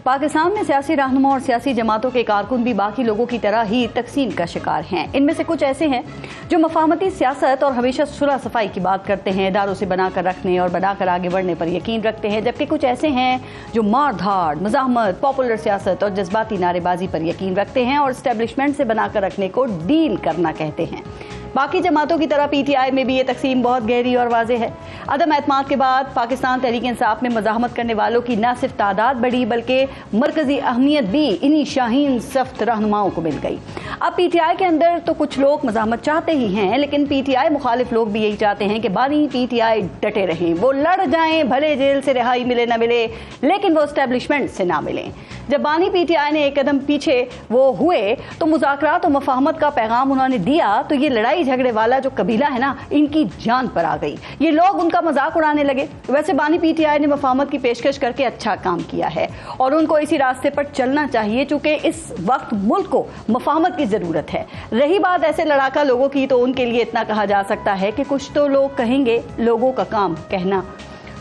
पाकिस्तान में सियासी रहनुमा और सियासी जमातों के कारकुन भी बाकी लोगों की तरह ही तकसीम का शिकार हैं। इनमें से कुछ ऐसे हैं जो मफाहमती सियासत और हमेशा सुलह सफाई की बात करते हैं, इदारों से बनाकर रखने और बनाकर आगे बढ़ने पर यकीन रखते हैं, जबकि कुछ ऐसे हैं जो मार धाड़, मज़ाहमत, पॉपुलर सियासत और जज्बाती नारेबाजी पर यकीन रखते हैं और इस्टेब्लिशमेंट से बनाकर रखने को डील करना कहते हैं। बाकी जमातों की तरह पीटीआई में भी ये तकसीम बहुत गहरी और वाज़ेह है। अदम एतमाद के बाद पाकिस्तान तहरीक इंसाफ में मज़ाहमत करने वालों की न सिर्फ तादाद बढ़ी बल्कि मरकजी अहमियत भी इन्हीं शाहीन सख्त रहनुमाओं को मिल गई। अब पीटीआई के अंदर तो कुछ लोग मज़ाहमत चाहते ही हैं, लेकिन पीटीआई मुखालिफ लोग भी यही चाहते हैं कि बानी पीटीआई डटे रहें, वो लड़ जाएं, भले जेल से रिहाई मिले न मिले, लेकिन वो एस्टेब्लिशमेंट से ना मिलें। जब बानी पीटीआई ने एक कदम पीछे वो हुए तो मुज़ाकरात और मफाहमत का पैगाम उन्होंने दिया तो ये लड़ाई झगड़े वाला जो कबीला है ना, इनकी जान पर आ गई। ये लोग उनका मजाक उड़ाने लगे। वैसे बानी पीटीआई ने मफाहमत की पेशकश करके अच्छा काम किया है और उनको इसी रास्ते पर चलना चाहिए, चूंकि इस वक्त मुल्क को मफाहमत की जरूरत है। रही बात ऐसे लड़ाका लोगों की, तो उनके लिए इतना कहा जा सकता है कि कुछ तो लोग कहेंगे लोगों का काम कहना।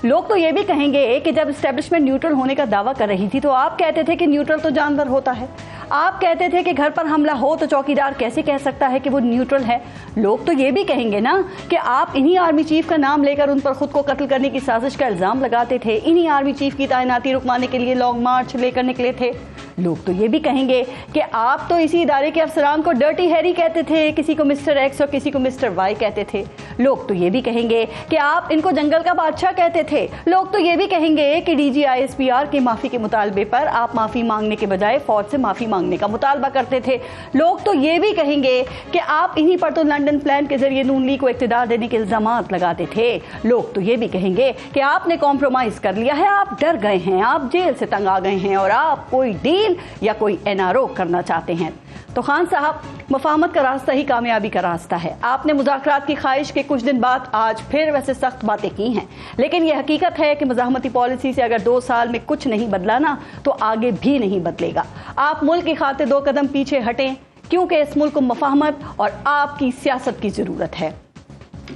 लोग तो ये भी कहेंगे कि जब एस्टेब्लिशमेंट न्यूट्रल होने का दावा कर रही थी तो आप कहते थे कि न्यूट्रल तो जानवर होता है। आप कहते थे कि घर पर हमला हो तो चौकीदार कैसे कह सकता है कि वो न्यूट्रल है। लोग तो ये भी कहेंगे ना कि आप इन्हीं आर्मी चीफ का नाम लेकर उन पर खुद को कत्ल करने की साजिश का इल्जाम लगाते थे, इन्हीं आर्मी चीफ की तैनाती रुकवाने के लिए लॉन्ग मार्च लेकर निकले थे। लोग तो ये भी कहेंगे कि आप तो इसी इदारे के अफसरान को डर्टी हैरी कहते थे, किसी को मिस्टर एक्स और किसी को मिस्टर वाई कहते थे। लोग तो ये भी कहेंगे कि आप इनको जंगल का बादशाह कहते थे। लोग तो ये भी कहेंगे कि DGISPR के माफी के मुतालबे पर आप माफी मांगने के बजाय फौज से माफी मांगने का मुतालबा करते थे। लोग तो ये भी कहेंगे कि आप इन्हीं पर तो लंदन प्लान के जरिए नून लीग को इक्तिदार देने के इल्जामात लगाते थे। लोग तो ये भी कहेंगे कि आपने कॉम्प्रोमाइज कर लिया है, आप डर गए हैं, आप जेल से तंग आ गए हैं और आप कोई डील या कोई NRO करना चाहते हैं। तो खान साहब, मफाहमत का रास्ता ही कामयाबी का रास्ता है। आपने मुज़ाकरात की ख्वाहिश के कुछ दिन बाद आज फिर वैसे सख्त बातें की हैं, लेकिन यह हकीकत है कि मज़ाहमती पॉलिसी से अगर 2 साल में कुछ नहीं बदला ना तो आगे भी नहीं बदलेगा। आप मुल्क की खातिर 2 कदम पीछे हटें, क्योंकि इस मुल्क को मफाहमत और आपकी सियासत की जरूरत है।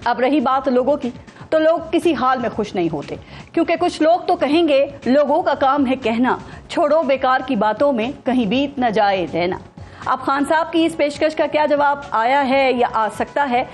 अब रही बात लोगों की, तो लोग किसी हाल में खुश नहीं होते, क्योंकि कुछ लोग तो कहेंगे लोगों का काम है कहना, छोड़ो बेकार की बातों में कहीं बीत न जाए रहना। अब खान साहब की इस पेशकश का क्या जवाब आया है या आ सकता है,